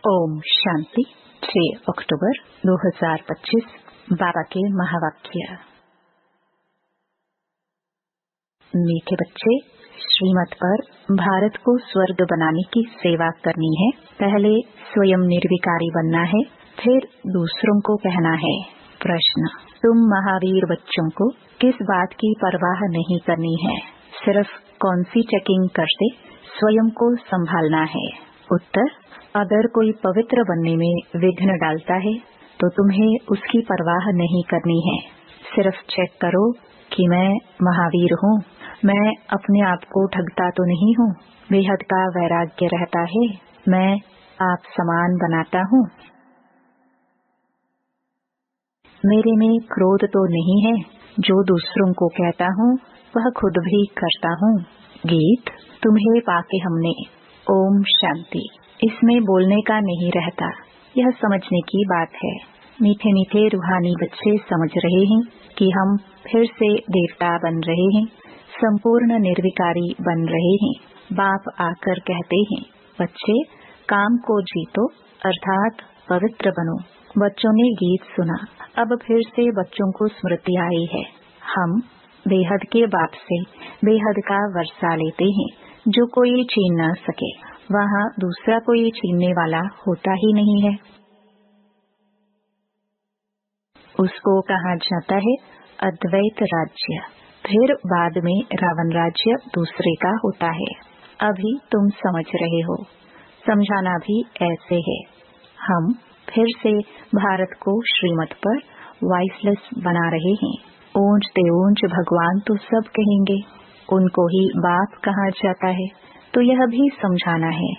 ओम शांति। 6 अक्टूबर 2025 बाबा के महावाक्य। मीठे बच्चे, श्रीमत पर भारत को स्वर्ग बनाने की सेवा करनी है। पहले स्वयं निर्विकारी बनना है, फिर दूसरों को कहना है। प्रश्न: तुम महावीर बच्चों को किस बात की परवाह नहीं करनी है? सिर्फ कौन सी चेकिंग करते स्वयं को संभालना है? उत्तर: अगर कोई पवित्र बनने में विघ्न डालता है तो तुम्हें उसकी परवाह नहीं करनी है। सिर्फ चेक करो कि मैं महावीर हूँ, मैं अपने आप को ठगता तो नहीं हूँ, बेहद का वैराग्य रहता है, मैं आप समान बनाता हूँ, मेरे में क्रोध तो नहीं है, जो दूसरों को कहता हूँ वह खुद भी करता हूँ। गीत तुम्हें पाके हमने। ओम शांति। इसमें बोलने का नहीं रहता, यह समझने की बात है। मीठे मीठे रूहानी बच्चे समझ रहे हैं कि हम फिर से देवता बन रहे हैं, संपूर्ण निर्विकारी बन रहे हैं। बाप आकर कहते हैं, बच्चे काम को जीतो अर्थात पवित्र बनो। बच्चों ने गीत सुना, अब फिर से बच्चों को स्मृति आई है। हम बेहद के बाप से बेहद का वर्षा लेते हैं, जो कोई छीन न सके। वहाँ दूसरा कोई छीनने वाला होता ही नहीं है। उसको कहा जाता है अद्वैत राज्य, फिर बाद में रावण राज्य दूसरे का होता है। अभी तुम समझ रहे हो, समझाना भी ऐसे है। हम फिर से भारत को श्रीमत पर वाइसलेस बना रहे हैं। ऊंच ते ऊंच भगवान तो सब कहेंगे, उनको ही बाप कहा जाता है, तो यह भी समझाना है,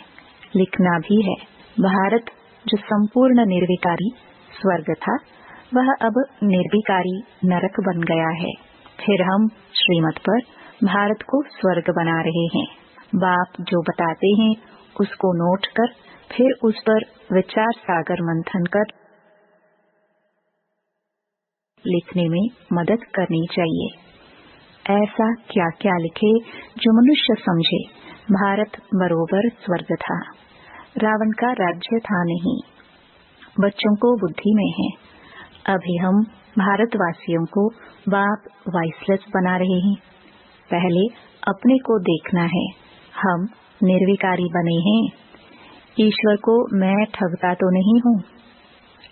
लिखना भी है। भारत जो संपूर्ण निर्विकारी स्वर्ग था, वह अब निर्विकारी नरक बन गया है। फिर हम श्रीमत पर भारत को स्वर्ग बना रहे हैं। बाप जो बताते हैं उसको नोट कर फिर उस पर विचार सागर मंथन कर लिखने में मदद करनी चाहिए। ऐसा क्या क्या लिखे जो मनुष्य समझे भारत बरोबर स्वर्ग था, रावण का राज्य था नहीं। बच्चों को बुद्धि में है। अभी हम भारतवासियों को बाप वाइसलेस बना रहे हैं। पहले अपने को देखना है, हम निर्विकारी बने हैं। ईश्वर को मैं ठगता तो नहीं हूँ।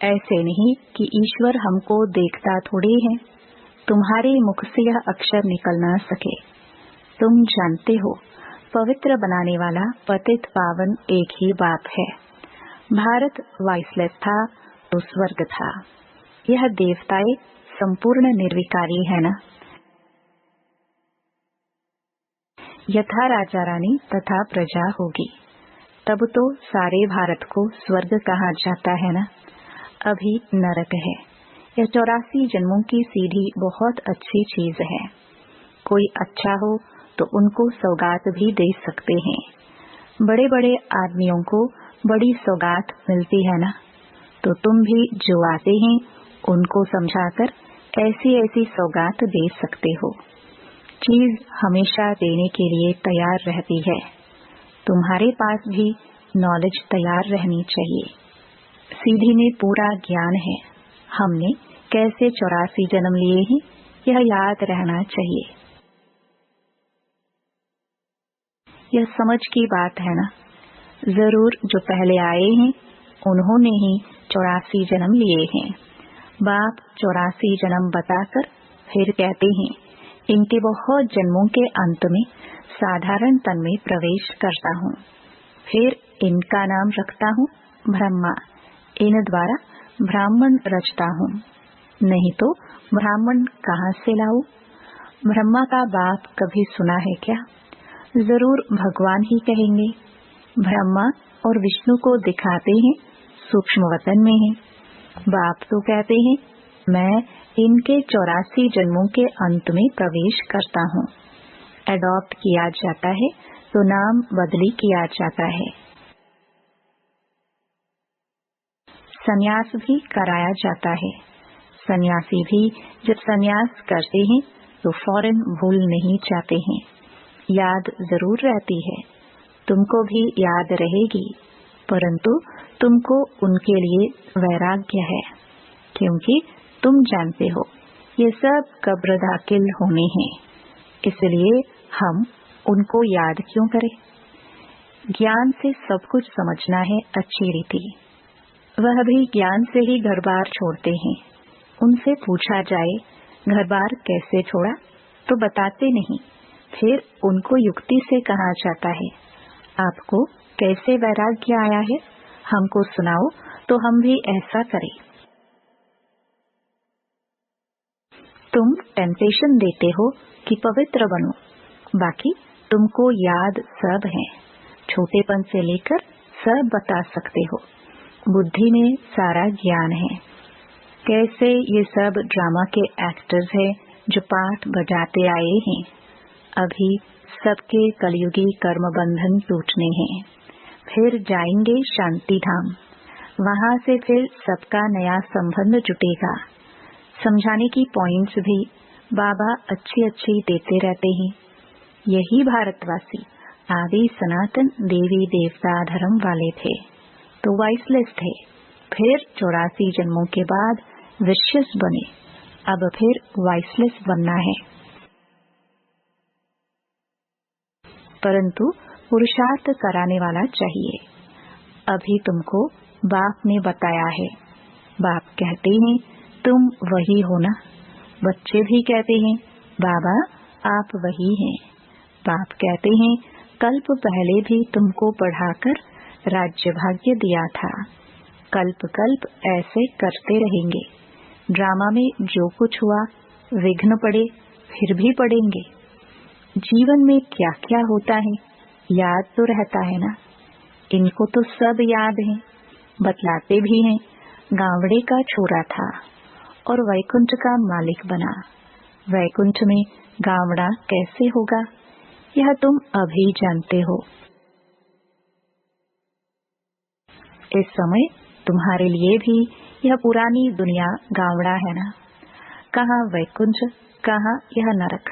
ऐसे नहीं कि ईश्वर हमको देखता थोड़ी है। तुम्हारे मुख से यह अक्षर निकल ना सके। तुम जानते हो, पवित्र बनाने वाला पतित पावन एक ही बाप है। भारत वाइसलेस था तो स्वर्ग था। यह देवताएं संपूर्ण निर्विकारी है ना। यथा राजा रानी तथा प्रजा होगी, तब तो सारे भारत को स्वर्ग कहा जाता है ना। अभी नरक है। यह 84 जन्मों की सीढ़ी बहुत अच्छी चीज है। कोई अच्छा हो तो उनको सौगात भी दे सकते हैं। बड़े बड़े आदमियों को बड़ी सौगात मिलती है ना, तो तुम भी जो आते हैं उनको समझाकर ऐसी ऐसी सौगात दे सकते हो। चीज हमेशा देने के लिए तैयार रहती है। तुम्हारे पास भी नॉलेज तैयार रहनी चाहिए। सीढ़ी में पूरा ज्ञान है। हमने कैसे 84 जन्म लिए हैं, यह याद रहना चाहिए। यह समझ की बात है ना। जरूर जो पहले आए हैं उन्होंने ही 84 जन्म लिए हैं। बाप 84 जन्म बताकर फिर कहते हैं, इनके बहुत जन्मों के अंत में साधारण तन में प्रवेश करता हूँ। फिर इनका नाम रखता हूँ ब्रह्मा। इन द्वारा ब्राह्मण रचता हूँ, नहीं तो ब्राह्मण कहाँ से लाऊं? ब्रह्मा का बाप कभी सुना है क्या? जरूर भगवान ही कहेंगे। ब्रह्मा और विष्णु को दिखाते हैं सूक्ष्म वतन में है। बाप तो कहते हैं, मैं इनके 84 जन्मों के अंत में प्रवेश करता हूँ। एडॉप्ट किया जाता है तो नाम बदली किया जाता है। सन्यास भी कराया जाता है। सन्यासी भी जब सन्यास करते हैं तो फौरन भूल नहीं जाते हैं, याद जरूर रहती है। तुमको भी याद रहेगी, परंतु तुमको उनके लिए वैराग्य है, क्योंकि तुम जानते हो ये सब कब्र दाखिल होने हैं, इसलिए हम उनको याद क्यों करें। ज्ञान से सब कुछ समझना है अच्छी रीति। वह भी ज्ञान से ही घर बार छोड़ते हैं। उनसे पूछा जाए घर बार कैसे छोड़ा तो बताते नहीं, फिर उनको युक्ति से कहा जाता है आपको कैसे वैराग्य आया है, हमको सुनाओ तो हम भी ऐसा करें। तुम टेम्पटेशन देते हो कि पवित्र बनो, बाकी तुमको याद सब है, छोटेपन से लेकर सब बता सकते हो, बुद्धि में सारा ज्ञान है। कैसे ये सब ड्रामा के एक्टर्स हैं जो पाठ बजाते आए हैं। अभी सबके कलयुगी कर्म बंधन टूटने हैं, फिर जाएंगे शांति धाम, वहां से फिर सबका नया संबंध जुटेगा। समझाने की पॉइंट्स भी बाबा अच्छी अच्छी देते रहते हैं। यही भारतवासी आदि सनातन देवी देवता धर्म वाले थे तो वाइसलेस थे, फिर 84 जन्मों के बाद विशियस बने, अब फिर वाइसलेस बनना है। परंतु पुरुषार्थ कराने वाला चाहिए। अभी तुमको बाप ने बताया है, बाप कहते हैं तुम वही हो ना। बच्चे भी कहते हैं बाबा आप वही हैं। बाप कहते हैं कल्प पहले भी तुमको पढ़ाकर राज्य भाग्य दिया था, कल्प कल्प ऐसे करते रहेंगे। ड्रामा में जो कुछ हुआ विघ्न पड़े फिर भी पड़ेंगे। जीवन में क्या क्या होता है याद तो रहता है ना। इनको तो सब याद है, बतलाते भी हैं। गावड़े का छोरा था और वैकुंठ का मालिक बना। वैकुंठ में गावड़ा कैसे होगा यह तुम अभी जानते हो। इस समय तुम्हारे लिए भी यह पुरानी दुनिया गावड़ा है ना। कहाँ वैकुंठ, कहाँ यह नरक।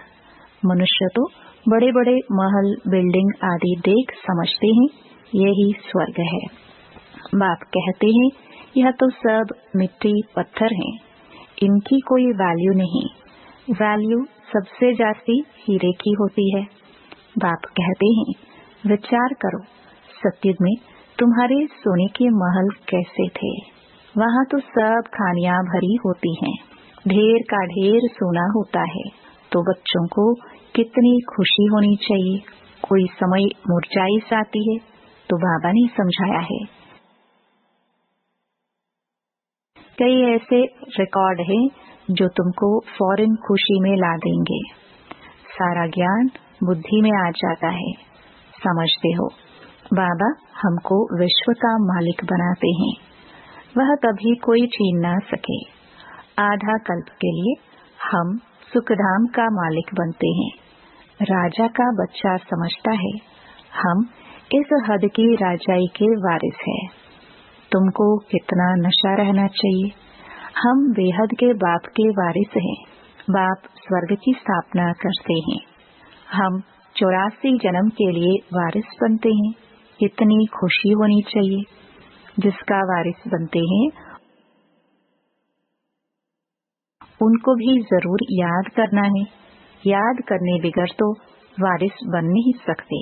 मनुष्य तो बड़े बड़े महल बिल्डिंग आदि देख समझते हैं यही स्वर्ग है। बाप कहते हैं यह तो सब मिट्टी पत्थर हैं, इनकी कोई वैल्यू नहीं। वैल्यू सबसे जास्ती हीरे की होती है। बाप कहते हैं विचार करो, सत्युग में तुम्हारे सोने के महल कैसे थे। वहाँ तो सब खानियां भरी होती हैं, ढेर का ढेर सोना होता है। तो बच्चों को कितनी खुशी होनी चाहिए। कोई समय मुरझाइश आती है तो बाबा ने समझाया है। कई ऐसे रिकॉर्ड हैं जो तुमको फौरन खुशी में ला देंगे। सारा ज्ञान बुद्धि में आ जाता है, समझते हो। बाबा हमको विश्व का मालिक बनाते हैं, वह कभी कोई छीन ना सके। आधा कल्प के लिए हम सुखधाम का मालिक बनते हैं। राजा का बच्चा समझता है हम इस हद की राजाई के वारिस हैं। तुमको कितना नशा रहना चाहिए। हम बेहद के बाप के वारिस हैं। बाप स्वर्ग की स्थापना करते हैं, हम 84 जन्म के लिए वारिस बनते हैं। कितनी खुशी होनी चाहिए। जिसका वारिस बनते हैं उनको भी जरूर याद करना है। याद करने बिगर तो वारिस बन नहीं सकते।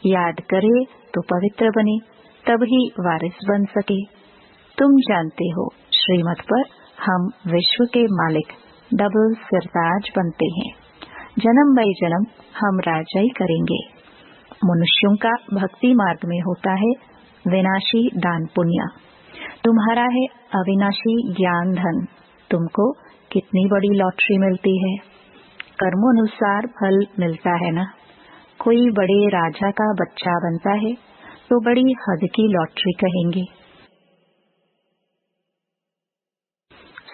याद करे तो पवित्र बने, तभी वारिस बन सके। तुम जानते हो श्रीमत पर हम विश्व के मालिक डबल सिरताज बनते हैं। जन्म बाई जन्म हम राजाई करेंगे। मनुष्यों का भक्ति मार्ग में होता है विनाशी दान पुण्य, तुम्हारा है अविनाशी ज्ञान धन। तुमको कितनी बड़ी लॉटरी मिलती है। कर्मोनुसार फल मिलता है ना। कोई बड़े राजा का बच्चा बनता है तो बड़ी हद की लॉटरी कहेंगे।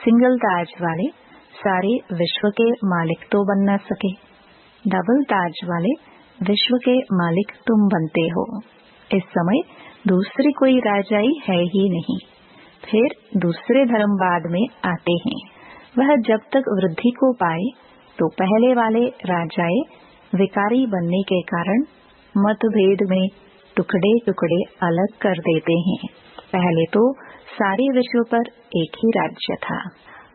सिंगल ताज वाले सारे विश्व के मालिक तो बन न सके, डबल ताज वाले विश्व के मालिक तुम बनते हो। इस समय दूसरी कोई राजाई है ही नहीं। फिर दूसरे धर्म बाद में आते हैं। वह जब तक वृद्धि को पाए तो पहले वाले राजाए विकारी बनने के कारण मतभेद में टुकड़े टुकड़े अलग कर देते हैं। पहले तो सारे विश्व पर एक ही राज्य था।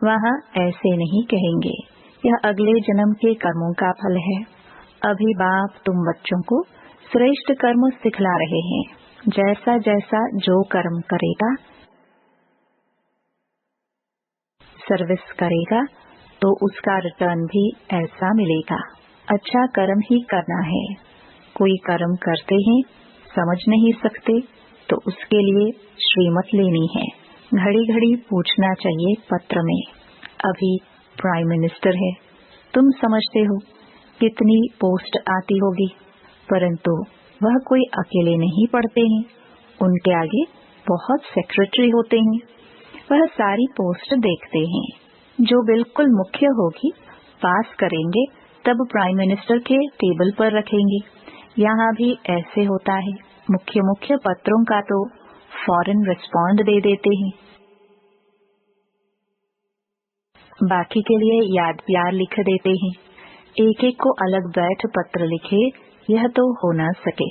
वहाँ ऐसे नहीं कहेंगे, यह अगले जन्म के कर्मों का फल है। अभी बाप तुम बच्चों को श्रेष्ठ कर्म सिखला रहे हैं। जैसा जैसा जो कर्म करेगा, सर्विस करेगा, तो उसका रिटर्न भी ऐसा मिलेगा। अच्छा कर्म ही करना है। कोई कर्म करते हैं, समझ नहीं सकते, तो उसके लिए श्रीमत लेनी है। घड़ी घड़ी पूछना चाहिए पत्र में। अभी प्राइम मिनिस्टर है, तुम समझते हो कितनी पोस्ट आती होगी, परंतु वह कोई अकेले नहीं पढ़ते हैं। उनके आगे बहुत सेक्रेटरी होते हैं, वह सारी पोस्ट देखते हैं। जो बिल्कुल मुख्य होगी पास करेंगे, तब प्राइम मिनिस्टर के टेबल पर रखेंगे। यहाँ भी ऐसे होता है। मुख्य मुख्य पत्रों का तो फौरन रिस्पॉन्ड दे देते हैं। बाकी के लिए याद प्यार लिख देते हैं। एक एक को अलग बैठ पत्र लिखे, यह तो हो न सके,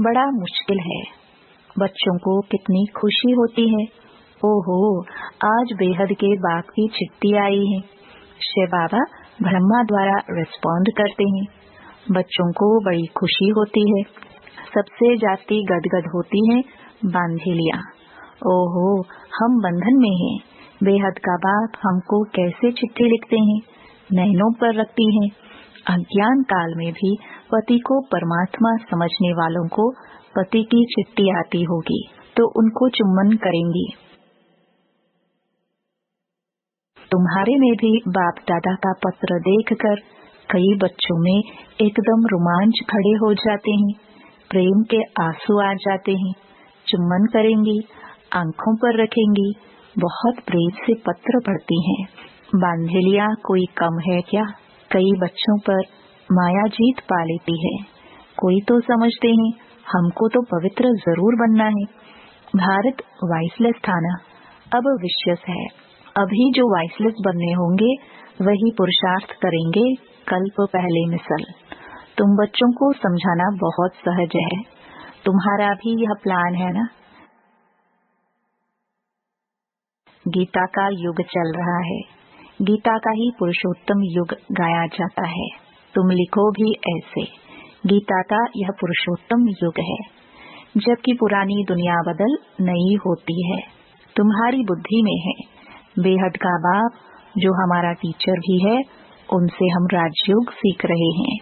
बड़ा मुश्किल है। बच्चों को कितनी खुशी होती है। ओहो, आज बेहद के बाप की चिट्ठी आई है। शिव बाबा ब्रह्मा द्वारा रिस्पॉन्ड करते हैं। बच्चों को बड़ी खुशी होती है। सबसे जास्ती गदगद होती है बांधेलियाँ। ओहो, हम बंधन में हैं। बेहद का बाप हमको कैसे चिट्ठी लिखते हैं, नैनों पर रखती हैं। अज्ञान काल में भी पति को परमात्मा समझने वालों को पति की चिट्ठी आती होगी तो उनको चुम्बन करेंगी। तुम्हारे में भी बाप दादा का पत्र देखकर कई बच्चों में एकदम रोमांच खड़े हो जाते हैं, प्रेम के आंसू आ जाते हैं। चुम्बन करेंगी, आंखों पर रखेंगी, बहुत प्रेम से पत्र पढ़ती हैं। बांधेलियाँ कोई कम है क्या? कई बच्चों पर माया जीत पा लेती है। कोई तो समझते हैं हमको तो पवित्र जरूर बनना है। भारत वाइसलेस था ना, अब विश्वास है। अभी जो वाइसलेस बनने होंगे वही पुरुषार्थ करेंगे कल्प पहले मिसल। तुम बच्चों को समझाना बहुत सहज है। तुम्हारा भी यह प्लान है ना। गीता का युग चल रहा है। गीता का ही पुरुषोत्तम युग गाया जाता है। तुम लिखो भी ऐसे, गीता का यह पुरुषोत्तम युग है। जबकि पुरानी दुनिया बदल नई होती है, तुम्हारी बुद्धि में है। बेहद का बाप जो हमारा टीचर भी है, उनसे हम राजयोग सीख रहे हैं।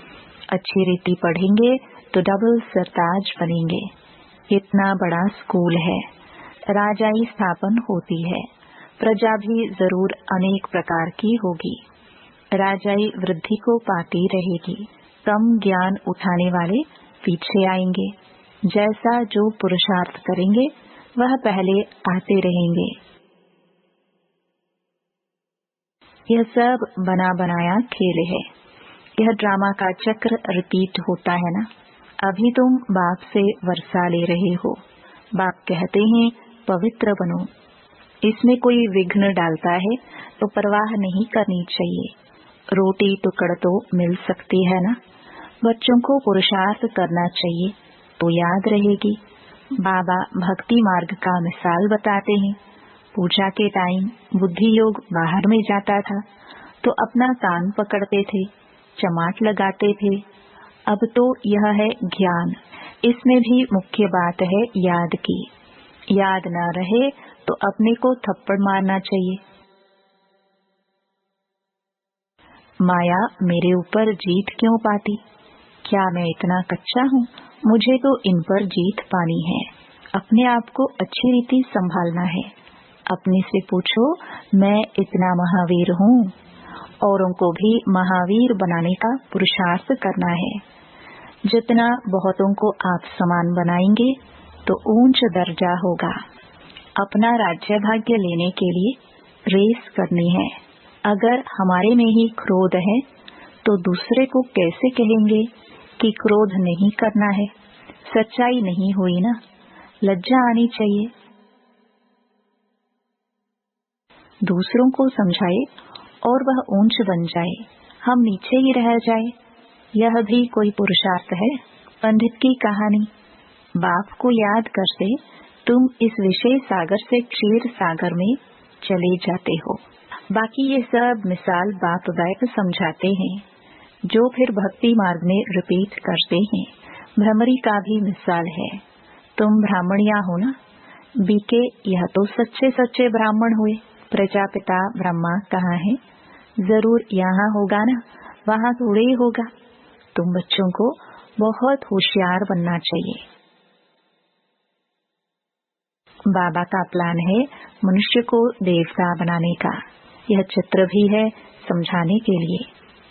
अच्छी रीति पढ़ेंगे तो डबल सरताज बनेंगे। इतना बड़ा स्कूल है। राजाई स्थापन होती है, प्रजा भी जरूर अनेक प्रकार की होगी। राजाई वृद्धि को पाती रहेगी। कम ज्ञान उठाने वाले पीछे आएंगे। जैसा जो पुरुषार्थ करेंगे वह पहले आते रहेंगे। यह सब बना बनाया खेल है। यह ड्रामा का चक्र रिपीट होता है ना। अभी तुम बाप से वर्षा ले रहे हो। बाप कहते हैं पवित्र बनो। इसमें कोई विघ्न डालता है तो परवाह नहीं करनी चाहिए। रोटी टुकड़ तो मिल सकती है ना। बच्चों को पुरुषार्थ करना चाहिए तो याद रहेगी। बाबा भक्ति मार्ग का मिसाल बताते हैं। पूजा के टाइम बुद्धि योग बाहर में जाता था तो अपना कान पकड़ते थे, चमाट लगाते थे। अब तो यह है ज्ञान। इसमें भी मुख्य बात है याद की। याद न रहे तो अपने को थप्पड़ मारना चाहिए। माया मेरे ऊपर जीत क्यों पाती? क्या मैं इतना कच्चा हूँ? मुझे तो इन पर जीत पानी है। अपने आप को अच्छी रीति संभालना है। अपने से पूछो, मैं इतना महावीर हूँ। औरों को भी महावीर बनाने का पुरुषार्थ करना है। जितना बहुतों को आप समान बनाएंगे तो ऊंच दर्जा होगा। अपना राज्य भाग्य लेने के लिए रेस करनी है। अगर हमारे में ही क्रोध है तो दूसरे को कैसे कहेंगे कि क्रोध नहीं करना है? सच्चाई नहीं हुई ना। लज्जा आनी चाहिए। दूसरों को समझाए और वह ऊंच बन जाए, हम नीचे ही रह जाए, यह भी कोई पुरुषार्थ है? पंडित की कहानी। बाप को याद करते तुम इस विषय सागर से क्षीर सागर में चले जाते हो। बाकी ये सब मिसाल बाप वैप समझाते हैं, जो फिर भक्ति मार्ग में रिपीट करते हैं। भ्रमरी का भी मिसाल है, तुम ब्राह्मणिया हो ना, बीके यह तो सच्चे सच्चे ब्राह्मण हुए। प्रजापिता ब्रह्मा कहाँ है? जरूर यहाँ होगा ना, वहाँ थोड़े ही होगा। तुम बच्चों को बहुत होशियार बनना चाहिए। बाबा का प्लान है मनुष्य को देवता बनाने का। यह चित्र भी है समझाने के लिए।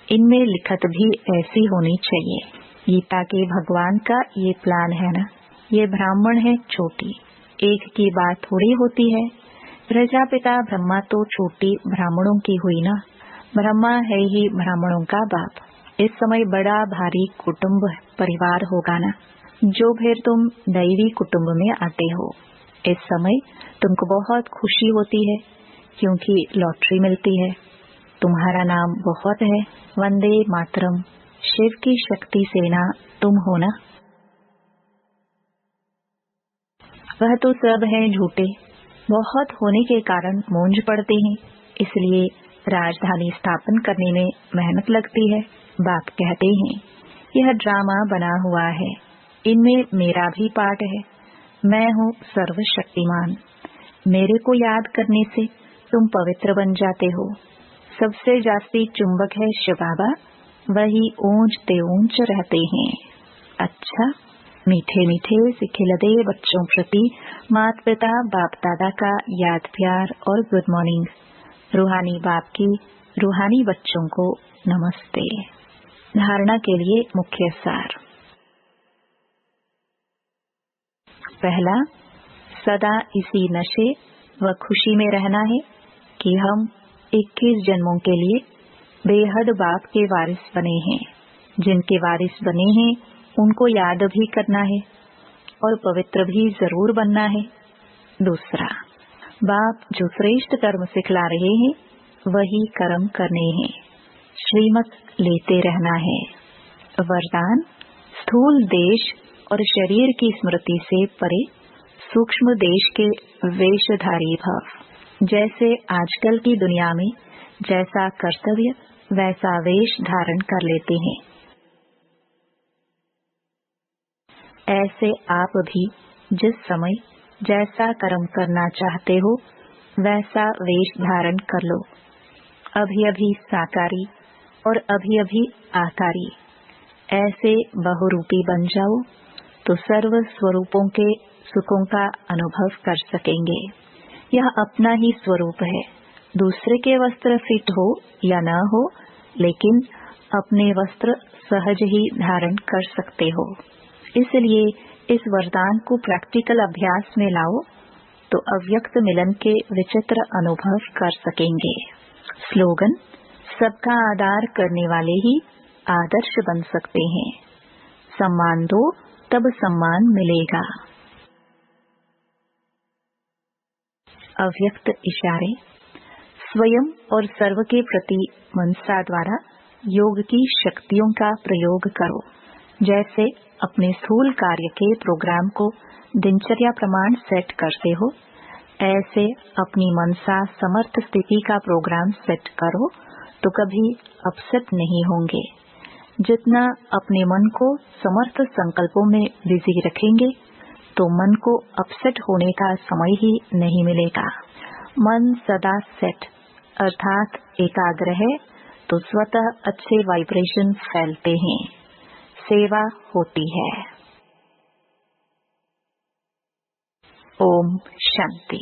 इनमें लिखत भी ऐसी होनी चाहिए। गीता के भगवान का ये प्लान है ना। ये ब्राह्मण है छोटी, एक की बात थोड़ी होती है। प्रजापिता ब्रह्मा तो छोटी ब्राह्मणों की हुई ना। ब्रह्मा है ही ब्राह्मणों का बाप। इस समय बड़ा भारी कुटुंब परिवार होगा ना, जो फिर तुम दैवी कुटुंब में आते हो। इस समय तुमको बहुत खुशी होती है क्योंकि लॉटरी मिलती है। तुम्हारा नाम बहुत है, वंदे मातरम, शिव की शक्ति सेना तुम हो ना। वह तो सब हैं झूठे, बहुत होने के कारण मूंझ पड़ते हैं, इसलिए राजधानी स्थापन करने में मेहनत लगती है। बाप कहते हैं यह ड्रामा बना हुआ है, इनमें मेरा भी पार्ट है। मैं हूँ सर्वशक्तिमान। मेरे को याद करने से तुम पवित्र बन जाते हो। सबसे जास्ती चुंबक है शिव बाबा, वही ऊंच ते ऊंच रहते हैं। अच्छा, मीठे मीठे सिखिलदे बच्चों प्रति माता पिता बाप दादा का याद प्यार और गुड मॉर्निंग। रूहानी बाप की रूहानी बच्चों को नमस्ते। धारणा के लिए मुख्य सार। पहला, सदा इसी नशे व खुशी में रहना है कि हम 21 जन्मों के लिए बेहद बाप के वारिस बने हैं। जिनके वारिस बने हैं उनको याद भी करना है और पवित्र भी जरूर बनना है। दूसरा, बाप जो श्रेष्ठ कर्म सिखला रहे हैं वही कर्म करने हैं, श्रीमत लेते रहना है। वरदान, स्थूल देश और शरीर की स्मृति से परे सूक्ष्म देश के वेशधारी भव। जैसे आजकल की दुनिया में जैसा कर्तव्य वैसा वेश धारण कर लेते हैं, ऐसे आप भी जिस समय जैसा कर्म करना चाहते हो वैसा वेश धारण कर लो। अभी अभी साकारी और अभी अभी आकारी, ऐसे बहुरूपी बन जाओ तो सर्व स्वरूपों के सुखों का अनुभव कर सकेंगे। यह अपना ही स्वरूप है। दूसरे के वस्त्र फिट हो या न हो, लेकिन अपने वस्त्र सहज ही धारण कर सकते हो। इसलिए इस वरदान को प्रैक्टिकल अभ्यास में लाओ तो अव्यक्त मिलन के विचित्र अनुभव कर सकेंगे। स्लोगन, सबका आदर करने वाले ही आदर्श बन सकते हैं। सम्मान दो तब सम्मान मिलेगा। अव्यक्त इशारे। स्वयं और सर्व के प्रति मनसा द्वारा योग की शक्तियों का प्रयोग करो। जैसे अपने स्थूल कार्य के प्रोग्राम को दिनचर्या प्रमाण सेट करते हो, ऐसे अपनी मनसा समर्थ स्थिति का प्रोग्राम सेट करो तो कभी अपसेट नहीं होंगे। जितना अपने मन को समर्थ संकल्पों में बिजी रखेंगे तो मन को अपसेट होने का समय ही नहीं मिलेगा। मन सदा सेट अर्थात एकाग्र है तो स्वतः अच्छे वाइब्रेशन फैलते हैं, सेवा होती है। ओम शांति।